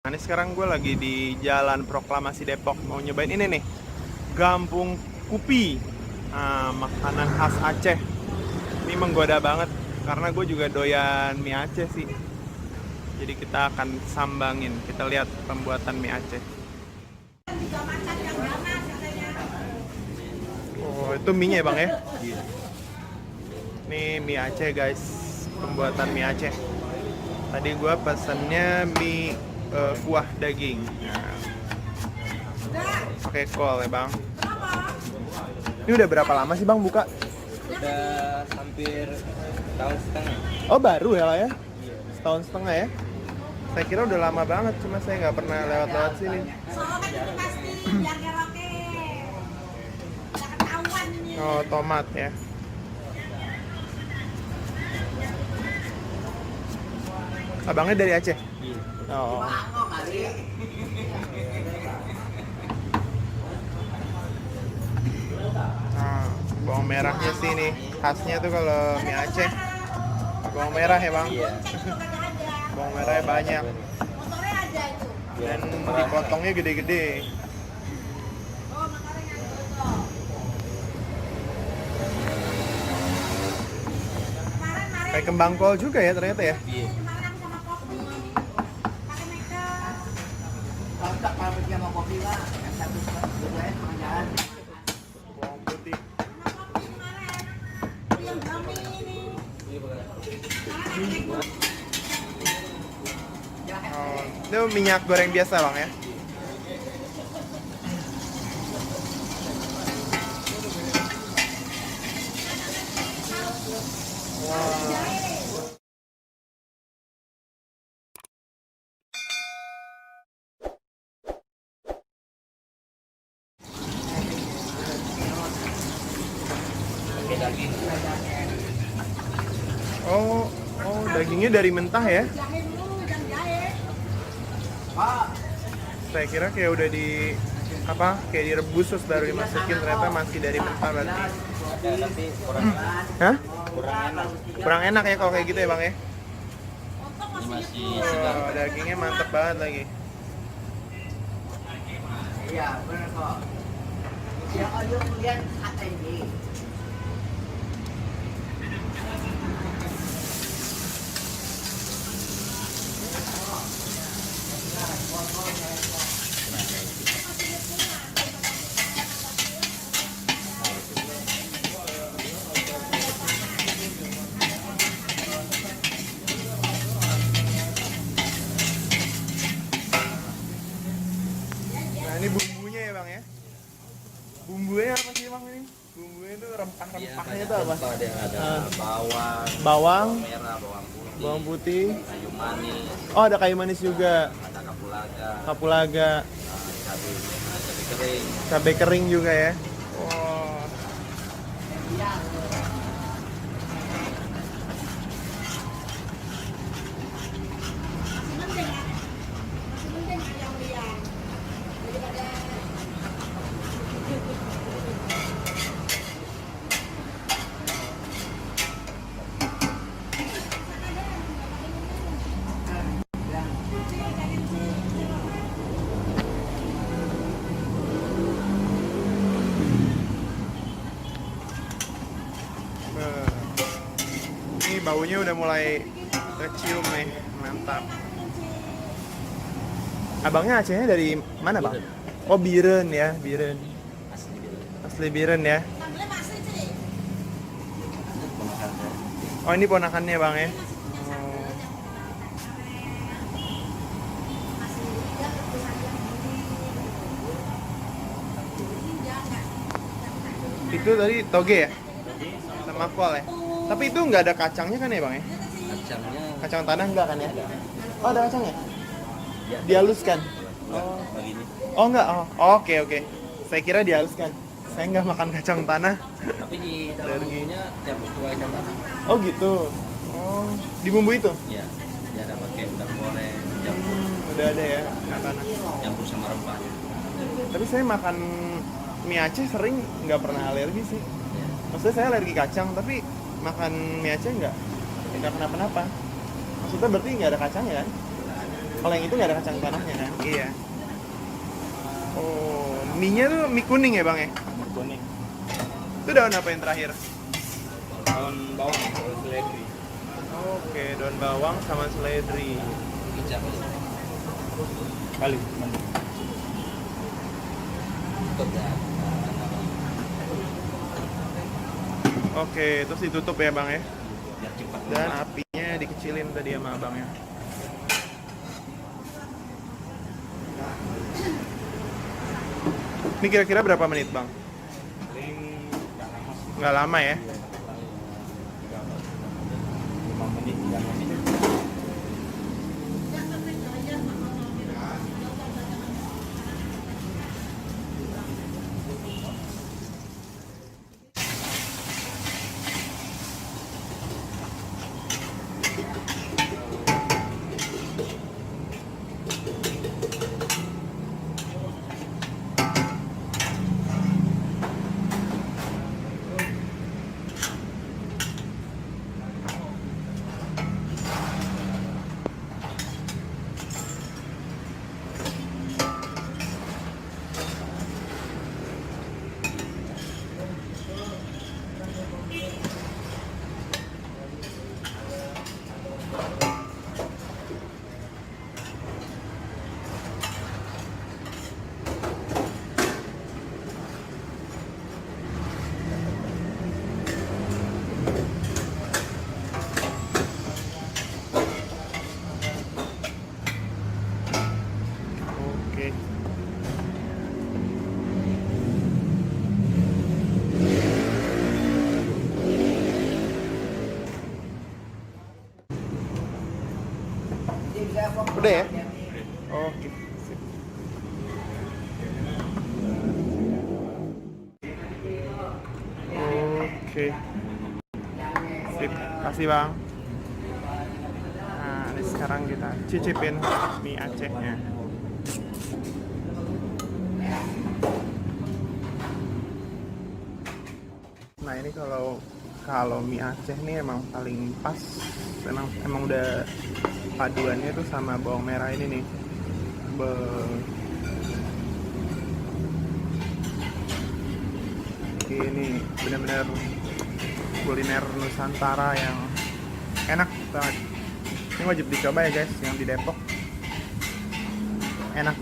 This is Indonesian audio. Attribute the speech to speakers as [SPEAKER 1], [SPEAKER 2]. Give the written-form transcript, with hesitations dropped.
[SPEAKER 1] Ini sekarang gue lagi di Jalan Proklamasi Depok, mau nyobain ini nih, Gampung Kupi, makanan khas Aceh. Ini menggoda banget karena gue juga doyan mie Aceh sih. Jadi kita akan sambangin, kita lihat pembuatan mie Aceh. Oh, itu mie-nya ya bang ya? Ini mie Aceh guys, pembuatan mie Aceh. Tadi gue pesennya mie kuah daging. Nah, pakai kol ya bang. Ini udah berapa lama sih bang buka?
[SPEAKER 2] Udah hampir tahun setengah.
[SPEAKER 1] Oh baru ya lah ya? Setahun setengah ya? Saya kira udah lama banget, cuma saya nggak pernah lewat-lewat sini. Oh tomat ya. Abangnya dari Aceh? Oh. Nah, bawang merahnya sih nih, khasnya tuh kalau mie Aceh bawang merah ya bang?
[SPEAKER 2] Iya.
[SPEAKER 1] Bawang merahnya banyak dan dipotongnya gede-gede. Kayak kembang kol juga ya ternyata ya?
[SPEAKER 2] Iya.
[SPEAKER 1] Bawang putih. Oh, itu minyak goreng biasa bang ya?
[SPEAKER 2] Pakai daging.
[SPEAKER 1] Oh, oh dagingnya dari mentah ya? Saya kira kayak udah di apa? Kayak direbus terus baru dimasukin, ternyata masih dari mentah berarti.
[SPEAKER 2] Ada tapi kurang
[SPEAKER 1] Hah?
[SPEAKER 2] kurang enak.
[SPEAKER 1] Kurang enak ya kalau kayak gitu ya bang ya?
[SPEAKER 2] Ini masih segar.
[SPEAKER 1] Oh, dagingnya mantep banget lagi.
[SPEAKER 3] Iya, benar kok. Ya, ayo lihat kata ini.
[SPEAKER 1] Nah ini bumbunya ya bang ya? Bumbunya apa sih bang ini? Bumbunya itu rempah-rempahnya itu apa?
[SPEAKER 2] Ada bawang,
[SPEAKER 1] Bawang,
[SPEAKER 2] merah,
[SPEAKER 1] bawang putih.
[SPEAKER 2] kayu manis,
[SPEAKER 1] Oh ada kayu manis juga,
[SPEAKER 2] ada kapulaga,
[SPEAKER 1] kapulaga,
[SPEAKER 2] cabai kering.
[SPEAKER 1] cabai kering juga ya. Wow. Nah, ini baunya udah mulai kecium nih, mantap. Abangnya Acehnya dari mana bang? Oh Biren ya, Biren. Asli Biren ya. Oh ini ponakannya bang ya. Oh. Itu tadi toge ya? Sama kol ya? Tapi itu nggak ada kacangnya kan ya bang ya?
[SPEAKER 2] Kacangnya
[SPEAKER 1] Kacang tanah nggak kan ya? Oh ada kacangnya?
[SPEAKER 2] ya,
[SPEAKER 1] Dihaluskan?
[SPEAKER 2] oh. Begini.
[SPEAKER 1] Oh nggak? Oh oke oke. Saya kira dihaluskan. Saya nggak makan kacang tanah.
[SPEAKER 2] Tapi di dalam bumbunya campur dua ikan tanah.
[SPEAKER 1] Oh gitu. Oh di bumbu itu?
[SPEAKER 2] Ya, ya ada pakai udang goreng, campur,
[SPEAKER 1] Udah ada ya makanan.
[SPEAKER 2] campur sama rempah.
[SPEAKER 1] Tapi saya makan mie Aceh sering nggak pernah alergi sih.
[SPEAKER 2] Ya.
[SPEAKER 1] Maksudnya saya alergi kacang, tapi makan mie Aceh nggak kenapa-napa. Maksudnya berarti nggak ada kacangnya kan?
[SPEAKER 4] Kalau yang itu nggak ada kacang tanahnya kan?
[SPEAKER 1] Iya. Oh, mie-nya tuh mie kuning ya bang ya?
[SPEAKER 4] Mie kuning.
[SPEAKER 1] Itu daun apa yang terakhir?
[SPEAKER 4] Daun bawang, daun seledri.
[SPEAKER 1] Oke, daun bawang sama seledri.
[SPEAKER 2] Kicap.
[SPEAKER 4] Kali.
[SPEAKER 2] Tutup ya.
[SPEAKER 1] Oke, terus ditutup ya bang ya?
[SPEAKER 2] Biar cepat.
[SPEAKER 1] Dan apinya dikecilin tadi sama abangnya. Ini kira-kira berapa menit bang?
[SPEAKER 4] Paling
[SPEAKER 1] Nggak lama ya?
[SPEAKER 4] 5 menit, 3 menit.
[SPEAKER 1] Oke. Udah ya? Oke. Sip. Oke. Sip. Kasih bang. Nah, ini sekarang kita cicipin mie Acehnya. Nah ini kalau mie Aceh ini emang paling pas, emang udah paduannya tuh sama bawang merah ini nih. Ini benar-benar kuliner Nusantara yang enak banget. Ini wajib dicoba ya guys, yang di Depok. Enak.